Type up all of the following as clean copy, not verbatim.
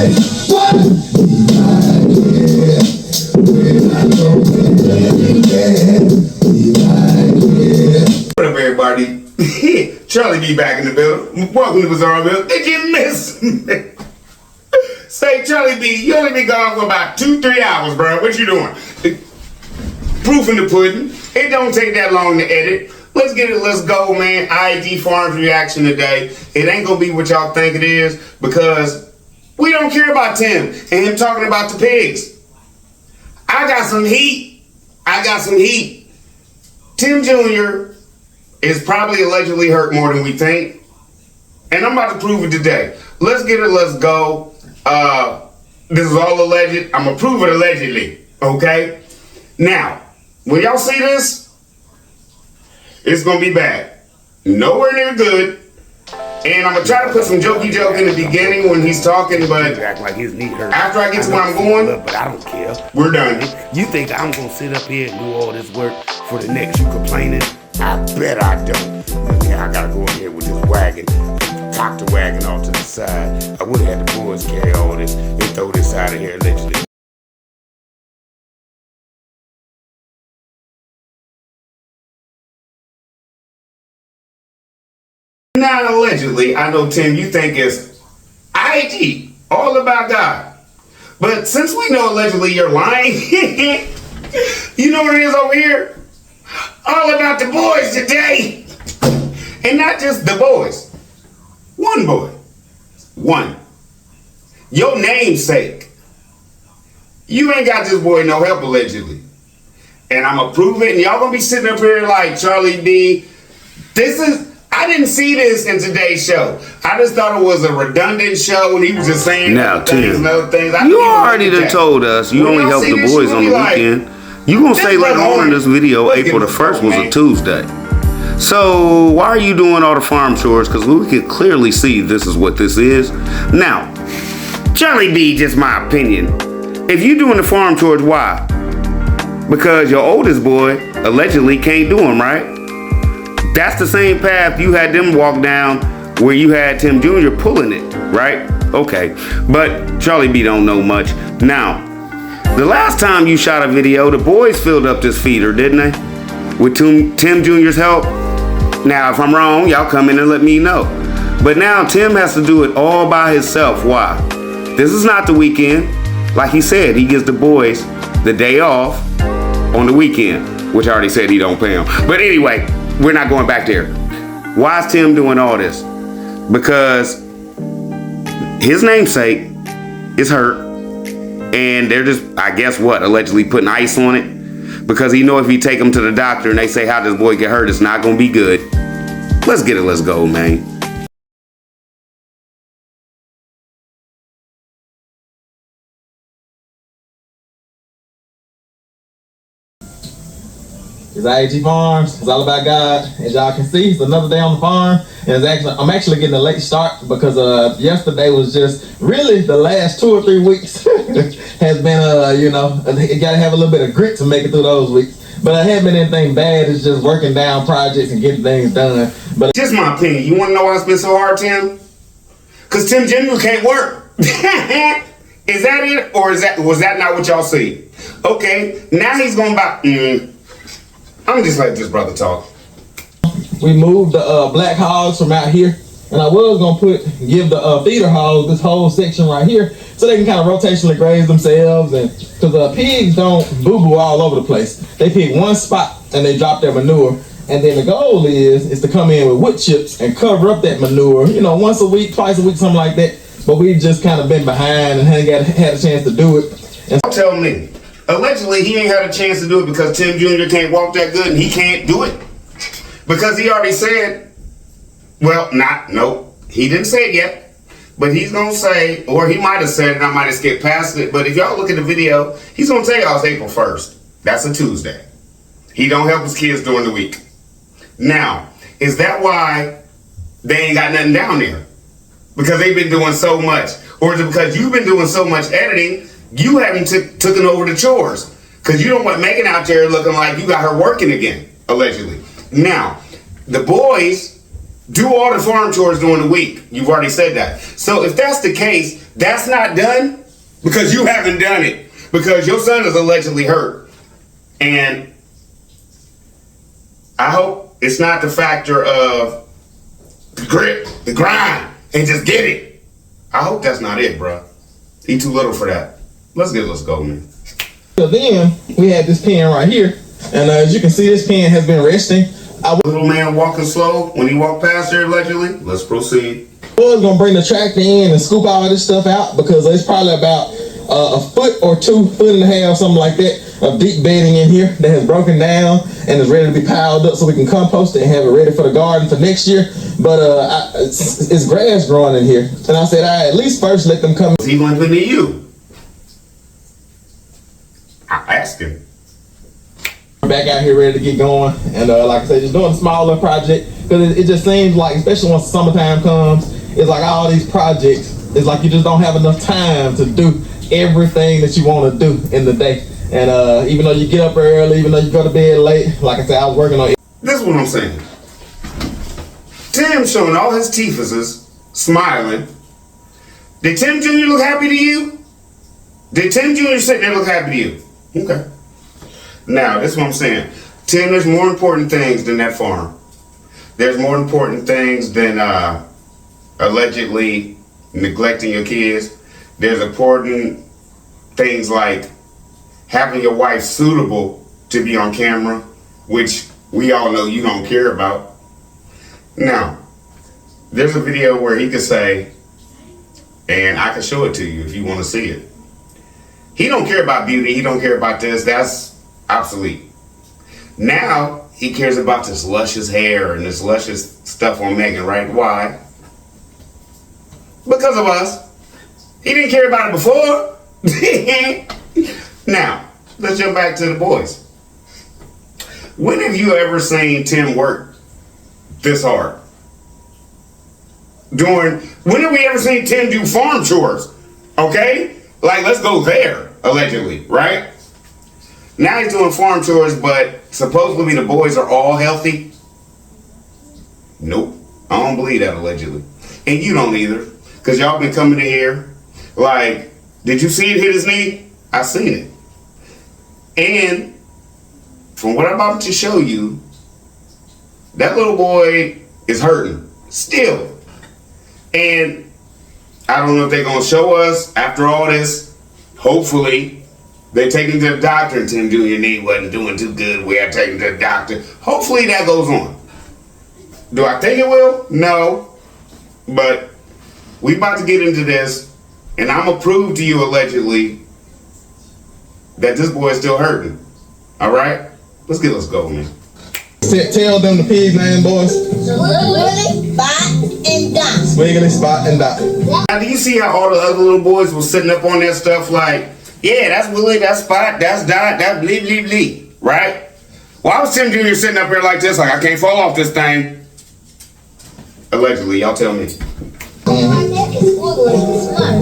What up, everybody? Charlie B back in the building. Welcome to Bizarre Bill. Did you miss me? Say, Charlie B, you only been gone for about 2-3 hours, bro. What you doing? Proof in the pudding. It don't take that long to edit. Let's get it, let's go, man. IG Farms reaction today. It ain't gonna be what y'all think it is because we don't care about Tim and him talking about the pigs. I got some heat. Tim Jr. is probably allegedly hurt more than we think. And I'm about to prove it today. Let's get it, let's go. This is all alleged. I'm gonna prove it allegedly, okay? Now, when y'all see this, it's gonna be bad. Nowhere near good. And I'm gonna try to put some jokey joke in the beginning when he's talking, but act like his knee hurt. After I get to where I'm going, but I don't care. We're done. You think I'm gonna sit up here and do all this work for the next you complaining? I bet I don't. Yeah, I gotta go in here with this wagon, cock the wagon off to the side. I would have had the boys carry all this and throw this out of here allegedly. Now, allegedly, I know, Tim, you think it's IG, all about God. But since we know allegedly you're lying, you know what it is over here? All about the boys today. And not just the boys. One boy. One. Your namesake. You ain't got this boy no help, allegedly. And I'm gonna prove it, and y'all gonna be sitting up here like, Charlie B, I didn't see this in today's show. I just thought it was a redundant show and he was just saying now, things and other things. You already done told us you only help the boys on the weekend. You gonna say later on in this video, April the 1st was a Tuesday. So why are you doing all the farm chores? Because we could clearly see this is what this is. Now, Charlie B, just my opinion. If you doing the farm chores, why? Because your oldest boy allegedly can't do them, right? That's the same path you had them walk down where you had Tim Jr. pulling it, right? Okay, but Charlie B don't know much. Now, the last time you shot a video, the boys filled up this feeder, didn't they? With Tim Jr.'s help? Now, if I'm wrong, y'all come in and let me know. But now Tim has to do it all by himself. Why? This is not the weekend. Like he said, he gives the boys the day off on the weekend, which I already said he don't pay them. But anyway, we're not going back there. Why is Tim doing all this? Because his namesake is hurt, and they're just, I guess what, allegedly putting ice on it, because he know if he take him to the doctor and they say how this boy get hurt, it's not gonna be good. Let's get it, let's go, man. It's IG Farms. It's all about God. As y'all can see, it's another day on the farm, and I'm actually getting a late start because yesterday was just really the last 2 or 3 weeks has been you gotta have a little bit of grit to make it through those weeks. But I haven't been anything bad. It's just working down projects and getting things done. But just my opinion. You want to know why it's been so hard, Tim? Because Tim Jr. can't work. Is that it, or was that not what y'all see? Okay, now he's going back. I'm just let this brother talk. We moved the black hogs from out here, and I was gonna give the feeder hogs this whole section right here, so they can kind of rotationally graze themselves, and because pigs don't boo-boo all over the place. They pick one spot and they drop their manure, and then the goal is to come in with wood chips and cover up that manure, once a week, twice a week, something like that. But we've just kind of been behind and hadn't had a chance to do it. And tell me. Allegedly, he ain't had a chance to do it because Tim Jr. can't walk that good and he can't do it. Because he already said, he didn't say it yet, but he's going to say, or he might have said it, I might have skipped past it, but if y'all look at the video, he's going to tell y'all it's April 1st. That's a Tuesday. He don't help his kids during the week. Now, is that why they ain't got nothing down there? Because they've been doing so much? Or is it because you've been doing so much editing, you haven't taken over the chores? Because you don't want Megan out there looking like you got her working again, allegedly. Now, the boys do all the farm chores during the week. You've already said that. So if that's the case, that's not done because you haven't done it. Because your son is allegedly hurt. And I hope it's not the factor of the grit, the grind, and just get it. I hope that's not it, bro. He too little for that. Let's go, man. So then we had this pen right here. And as you can see, this pen has been resting. Little man walking slow when he walked past there, allegedly. Let's proceed. I was gonna bring the tractor in and scoop all this stuff out because it's probably about a foot or 2 foot and a half, something like that, of deep bedding in here that has broken down and is ready to be piled up so we can compost it and have it ready for the garden for next year. But it's grass growing in here, and I said I at least first let them come. He limping to you? I asked him. Back out here ready to get going, and like I said, just doing a smaller project because it just seems like, especially once summertime comes, it's like all these projects, it's like you just don't have enough time to do everything that you want to do in the day. And even though you get up early, even though you go to bed late, like I said, I was working on it. This is what I'm saying. Tim showing all his teethuses, smiling. Did Tim Jr. look happy to you? Did Tim Jr. sit there look happy to you? Okay. Now, this is what I'm saying. Tim, there's more important things than that farm. There's more important things than allegedly neglecting your kids. There's important things like having your wife suitable to be on camera, which we all know you don't care about. Now, there's a video where he could say, and I can show it to you if you want to see it. He don't care about beauty. He don't care about this. That's obsolete. Now he cares about this luscious hair and this luscious stuff on Megan, right? Why? Because of us. He didn't care about it before. Now, let's jump back to the boys. When have you ever seen Tim work this hard? When have we ever seen Tim do farm chores? Okay? Like, let's go there, allegedly, right? Now he's doing farm chores, but supposedly the boys are all healthy. Nope. I don't believe that, allegedly. And you don't either. Because y'all been coming in here. Like, did you see it hit his knee? I seen it. And from what I'm about to show you, that little boy is hurting still. And I don't know if they're going to show us after all this. Hopefully, they take him to the doctor and Tim Jr. knee wasn't doing too good. We have to take him to the doctor. Hopefully that goes on. Do I think it will? No. But we about to get into this, and I'm going to prove to you allegedly that this boy is still hurting. All right? Let's go, man. Tell them the pig's name, boys. Swiggly, Spot, and Dot. Swiggly, Spot, and Dot. Now, do you see how all the other little boys were sitting up on that stuff like, yeah, that's Willie, that's Spot, that's Dot, that's blee, blee, blee, right? Why was Tim Jr. sitting up here like this, like, I can't fall off this thing? Allegedly, y'all tell me. My neck is squiggly and smart.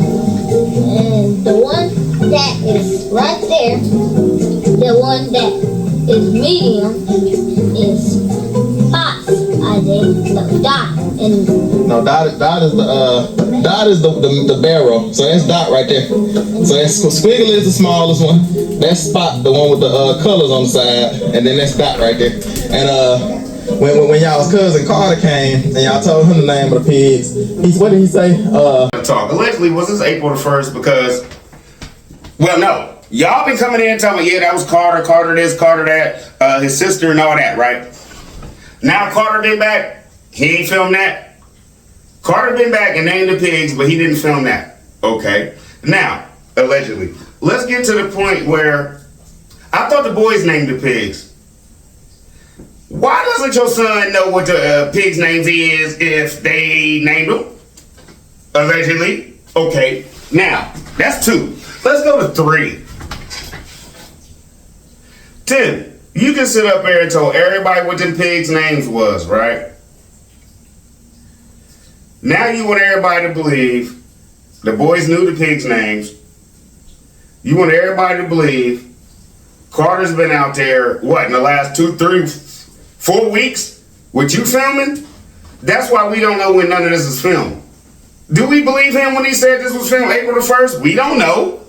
And the one that is right there, the one that is medium, is Spot. I think no, Dot. And no, Dot is the barrel. So that's Dot right there. So that's Squiggly is the smallest one. That's Spot, the one with the colors on the side, and then that's Dot right there. And when y'all's cousin Carter came and y'all told him the name of the pigs, what did he say? Talk. Allegedly, was this April the 1st? Because, well, no. Y'all been coming in and telling me, yeah, that was Carter this, Carter that, his sister and all that, right? Now Carter been back, he ain't filmed that. Carter been back and named the pigs, but he didn't film that. Okay. Now, allegedly, let's get to the point where I thought the boys named the pigs. Why doesn't your son know what the pigs' names is if they named them? Allegedly. Okay. Now, that's 2. Let's go to 3. Tim, you can sit up there and tell everybody what them pigs' names was, right? Now you want everybody to believe the boys knew the pigs' names. You want everybody to believe Carter's been out there, what, in the last 2, 3, 4 weeks with you filming? That's why we don't know when none of this is filmed. Do we believe him when he said this was filmed April the 1st? We don't know,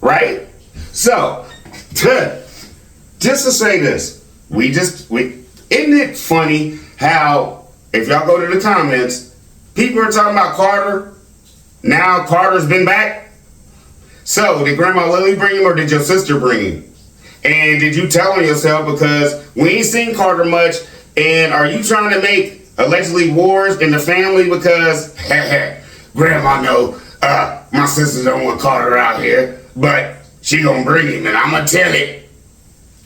right? So, just to say this, isn't it funny how, if y'all go to the comments, people are talking about Carter. Now Carter's been back. So, did Grandma Lily bring him or did your sister bring him? And did you tell on yourself because we ain't seen Carter much? And are you trying to make allegedly wars in the family because Grandma know my sister don't want Carter out here, but she gonna bring him and I'm gonna tell it.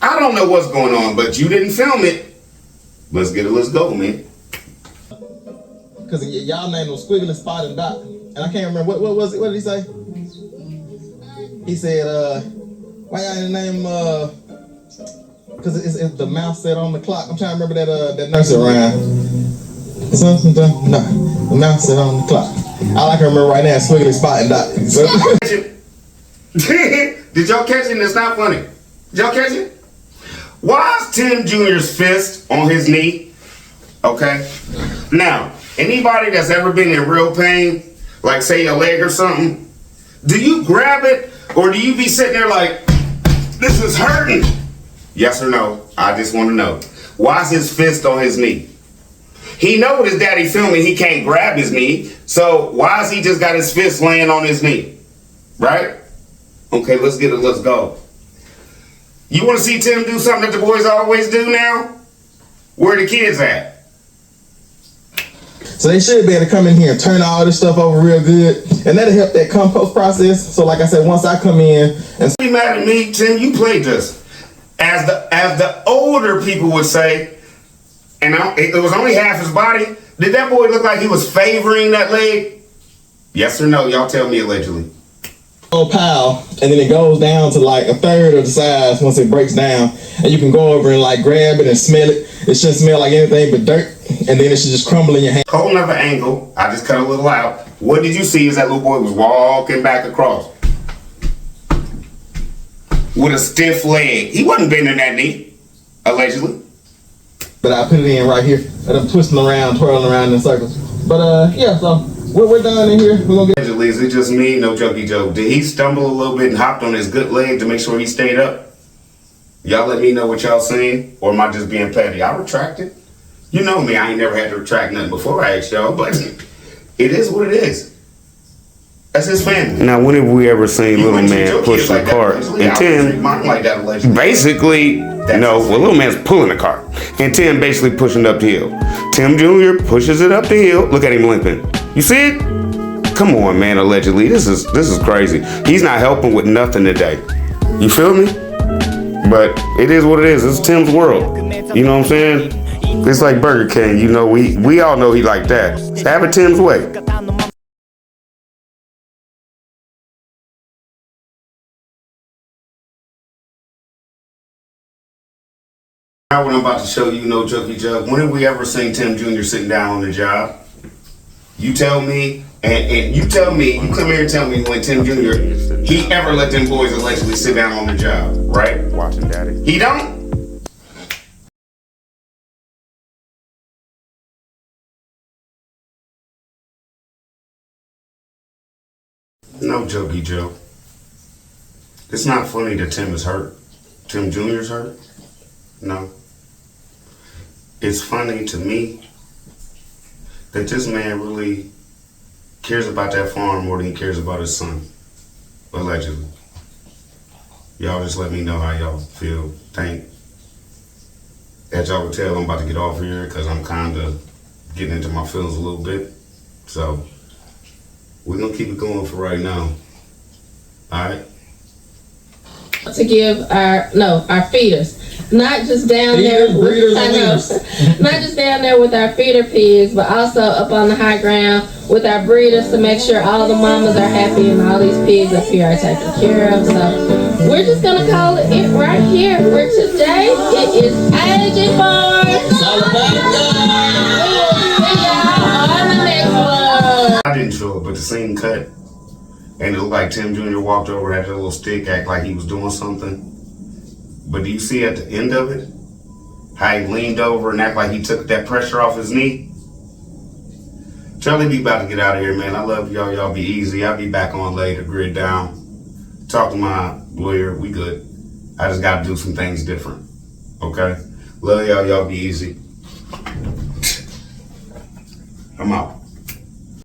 I don't know what's going on, but you didn't film it. Let's go, man. Cause y'all named him Squiggly, Spot, and Dot, and I can't remember what was it. What did he say? He said, "Why y'all didn't name Cause it's the mouse set on the clock." I'm trying to remember that nursery rhyme. No, the mouse set on the clock. All I can remember right now is Squiggly, Spot, and Dot. Did y'all catch it? It's not funny. Did y'all catch it? Why is Tim Jr.'s fist on his knee? Okay. Now, anybody that's ever been in real pain, like say your leg or something, do you grab it or do you be sitting there like, this is hurting? Yes or no? I just want to know. Why is his fist on his knee? He know with his daddy filming, he can't grab his knee. So why has he just got his fist laying on his knee? Right? Okay, let's go. You want to see Tim do something that the boys always do now? Where the kids at? So they should be able to come in here and turn all this stuff over real good. And that'll help that compost process. So like I said, once I come in and be mad at me, Tim, you played this. As the older people would say, and it was only half his body, did that boy look like he was favoring that leg? Yes or no? Y'all tell me allegedly. Pile, and then it goes down to like a third of the size once it breaks down, and you can go over and like grab it and smell it. It shouldn't smell like anything but dirt, and then it should just crumble in your hand. Whole nother angle. I just cut a little out. What did you see as that little boy was walking back across with a stiff leg? He wasn't bending that knee, allegedly. But I put it in right here, and I'm twisting around, twirling around in circles. But yeah, so we're done in here. We're gonna get. Allegedly, is it just me? No jokey joke. Did he stumble a little bit and hopped on his good leg to make sure he stayed up? Y'all let me know what y'all seen, or am I just being petty? I retracted. You know me, I ain't never had to retract nothing before I asked y'all, but it is what it is. That's his family. Now, when have we ever seen little man push the cart? And Tim, basically, little man's pulling the cart, and Tim basically pushing up the hill. Tim Jr. pushes it up the hill. Look at him limping. You see it? Come on, man. Allegedly, this is crazy. He's not helping with nothing today. You feel me? But it is what it is. It's Tim's world. You know what I'm saying? It's like Burger King. You know, we all know he like that. Have it Tim's way. Now what I'm about to show you, no jokey joke. When have we ever seen Tim Jr. sitting down on the job? You tell me, and you tell me, you come here and tell me when Tim Jr., he ever let them boys allegedly sit down on the job, right? Watching daddy. He don't? No jokey joke. It's not funny that Tim is hurt. Tim Jr.'s hurt? No. It's funny to me that this man really cares about that farm more than he cares about his son. Allegedly. Y'all just let me know how y'all feel. As y'all can tell, I'm about to get off here because I'm kind of getting into my feelings a little bit. So, we're going to keep it going for right now. Alright? To give our feeders. Not just down there with, not just down there with our feeder pigs, but also up on the high ground with our breeders to make sure all the mamas are happy and all these pigs up here are taken care of. So we're just gonna call it right here for today. It is Agent Farm. I didn't show it, but the scene cut, and it looked like Tim Jr. walked over, had a little stick, act like he was doing something. But do you see at the end of it, how he leaned over and act like he took that pressure off his knee? Charlie be about to get out of here, man. I love y'all. Y'all be easy. I'll be back on later. Grid down. Talk to my lawyer. We good. I just got to do some things different. Okay? Love y'all. Y'all be easy. I'm out.